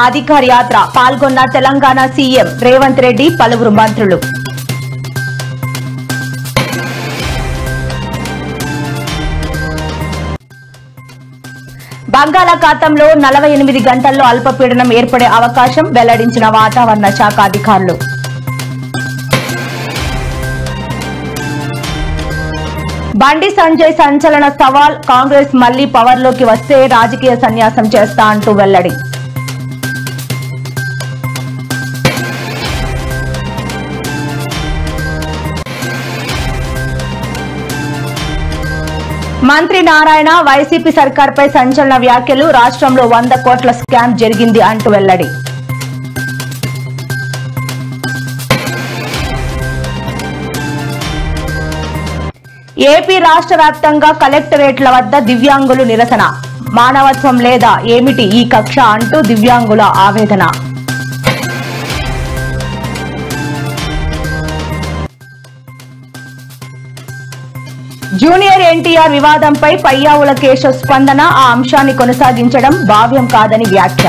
అధికార యాత్ర పాల్గొన్న తెలంగాణ సీఎం రేవంత్ రెడ్డి, పలువురు మంత్రులు. బంగాళాఖాతంలో 48 గంటల్లో అల్పపీడనం ఏర్పడే అవకాశం వెల్లడించిన వాతావరణ శాఖ అధికారులు. బండి సంజయ్ సంచలన సవాల్, కాంగ్రెస్ మళ్లీ పవర్లోకి వస్తే రాజకీయ సన్యాసం చేస్తా అంటూ వెల్లడి. మంత్రి నారాయణ వైసీపీ సర్కార్పై సంచలన వ్యాఖ్యలు, రాష్ట్రంలో 100 కోట్ల స్కామ్ జరిగింది అంటూ వెల్లడి. ఏపీ రాష్ట్ర వ్యాప్తంగా కలెక్టరేట్ల వద్ద దివ్యాంగులు నిరసన, మానవత్వం లేదా ఏమిటి ఈ కక్ష అంటూ దివ్యాంగుల ఆవేదన. జూనియర్ ఎన్టీఆర్ వివాదంపై పయ్యావుల కేశవ్ స్పందన, ఆ అంశాన్ని కొనసాగించడం భావ్యం కాదని వ్యాఖ్య.